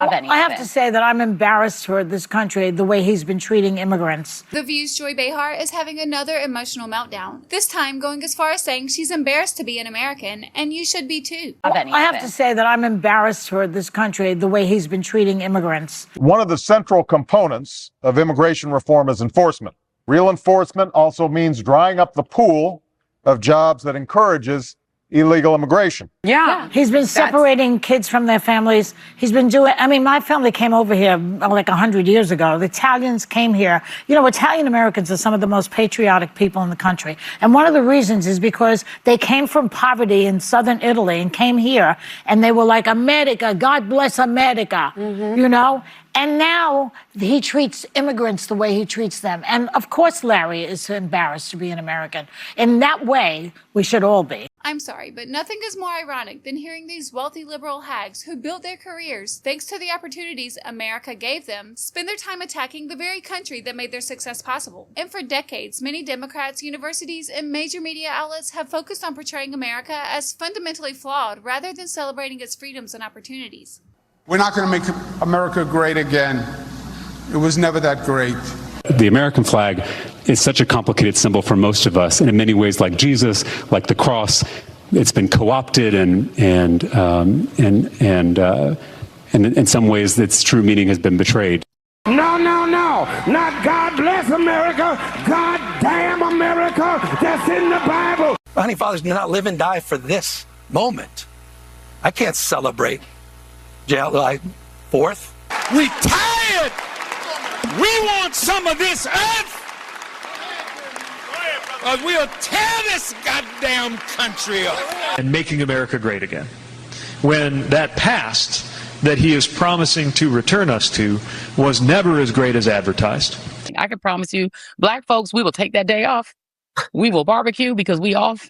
of anything. I have to say that I'm embarrassed for this country, the way he's been treating immigrants. The View's Joy Behar is having another emotional meltdown, this time going as far as saying she's embarrassed to be an American, and you should be too. Of anything. I have to say that I'm embarrassed for this country, the way he's been treating immigrants. One of the central components of immigration reform is enforcement. Real enforcement also means drying up the pool of jobs that encourages illegal immigration. Yeah. He's been separating kids from their families. He's been doing, I mean, my family came over here like 100 years ago. The Italians came here. You know, Italian Americans are some of the most patriotic people in the country. And one of the reasons is because they came from poverty in southern Italy and came here and they were like, America, God bless America, you know? And now he treats immigrants the way he treats them. And of course, Larry is embarrassed to be an American. In that way, we should all be. I'm sorry, but nothing is more ironic than hearing these wealthy liberal hags who built their careers thanks to the opportunities America gave them spend their time attacking the very country that made their success possible. And for decades, many Democrats, universities, and major media outlets have focused on portraying America as fundamentally flawed rather than celebrating its freedoms and opportunities. We're not going to make America great again. It was never that great. The American flag is such a complicated symbol for most of us, and in many ways, like Jesus, like the cross, it's been co-opted, and in some ways, its true meaning has been betrayed. No, no, no, not God bless America, God damn America, that's in the Bible. Founding fathers did not live and die for this moment. I can't celebrate July 4th. We tired. We want some of this earth. Or we'll tear this goddamn country up. And making America great again. When that past that he is promising to return us to was never as great as advertised. I can promise you, black folks, we will take that day off. We will barbecue because we off.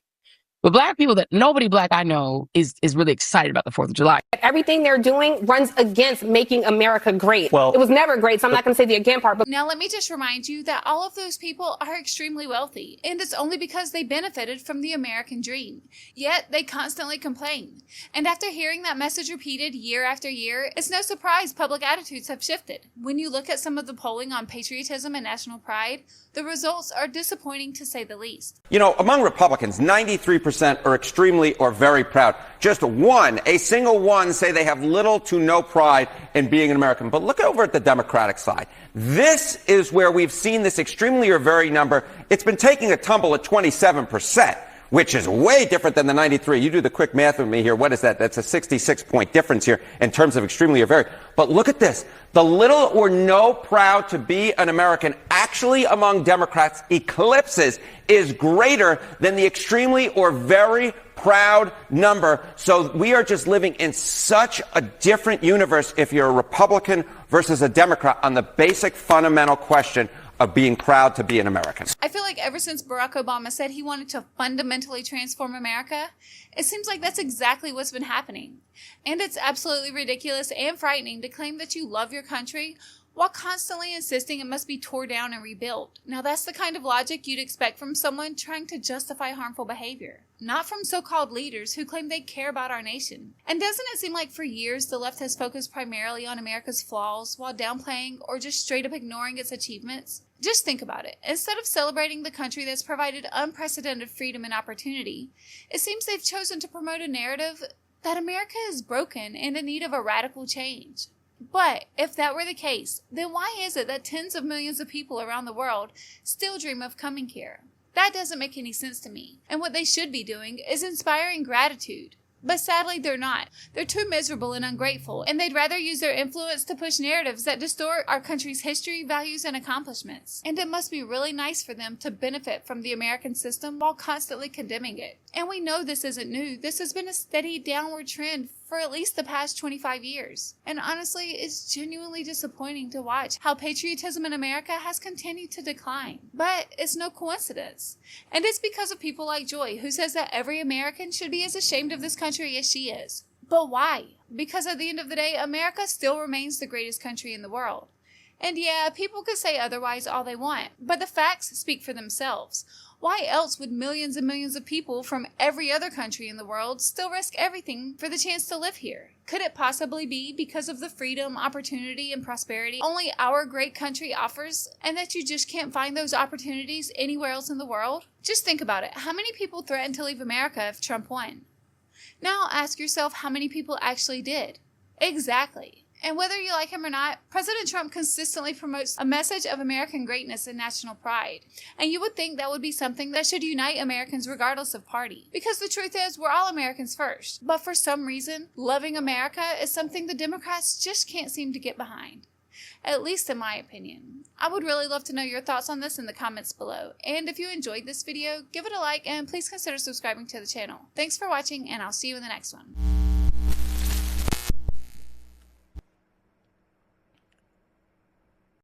But black people, that nobody black I know is really excited about the 4th of July. Everything they're doing runs against making America great. Well, it was never great, so I'm not going to say the again part. But now let me just remind you that all of those people are extremely wealthy, and it's only because they benefited from the American dream. Yet they constantly complain. And after hearing that message repeated year after year, it's no surprise public attitudes have shifted. When you look at some of the polling on patriotism and national pride, the results are disappointing to say the least. You know, among Republicans, 93% are extremely or very proud. Just a single one, say they have little to no pride in being an American. But look over at the Democratic side. This is where we've seen this extremely or very number. It's been taking a tumble at 27%. Which is way different than the 93. You do the quick math with me here. What is that? That's a 66-point difference here in terms of extremely or very. But look at this. The little or no proud to be an American actually among Democrats eclipses is greater than the extremely or very proud number. So we are just living in such a different universe if you're a Republican versus a Democrat on the basic fundamental question of being proud to be an American. I feel like ever since Barack Obama said he wanted to fundamentally transform America, it seems like that's exactly what's been happening. And it's absolutely ridiculous and frightening to claim that you love your country while constantly insisting it must be torn down and rebuilt. Now that's the kind of logic you'd expect from someone trying to justify harmful behavior, not from so-called leaders who claim they care about our nation. And doesn't it seem like for years the left has focused primarily on America's flaws while downplaying or just straight up ignoring its achievements? Just think about it. Instead of celebrating the country that's provided unprecedented freedom and opportunity, it seems they've chosen to promote a narrative that America is broken and in need of a radical change. But if that were the case, then why is it that tens of millions of people around the world still dream of coming here? That doesn't make any sense to me. And what they should be doing is inspiring gratitude. But sadly, they're not. They're too miserable and ungrateful, and they'd rather use their influence to push narratives that distort our country's history, values, and accomplishments. And it must be really nice for them to benefit from the American system while constantly condemning it. And we know this isn't new. This has been a steady downward trend for at least the past 25 years. And honestly, it's genuinely disappointing to watch how patriotism in America has continued to decline. But it's no coincidence. And it's because of people like Joy, who says that every American should be as ashamed of this country as she is. But why? Because at the end of the day, America still remains the greatest country in the world. And yeah, people could say otherwise all they want, but the facts speak for themselves. Why else would millions and millions of people from every other country in the world still risk everything for the chance to live here? Could it possibly be because of the freedom, opportunity, and prosperity only our great country offers, and that you just can't find those opportunities anywhere else in the world? Just think about it. How many people threatened to leave America if Trump won? Now ask yourself how many people actually did. Exactly. And whether you like him or not, President Trump consistently promotes a message of American greatness and national pride. And you would think that would be something that should unite Americans regardless of party. Because the truth is, we're all Americans first. But for some reason, loving America is something the Democrats just can't seem to get behind. At least in my opinion. I would really love to know your thoughts on this in the comments below. And if you enjoyed this video, give it a like and please consider subscribing to the channel. Thanks for watching, and I'll see you in the next one.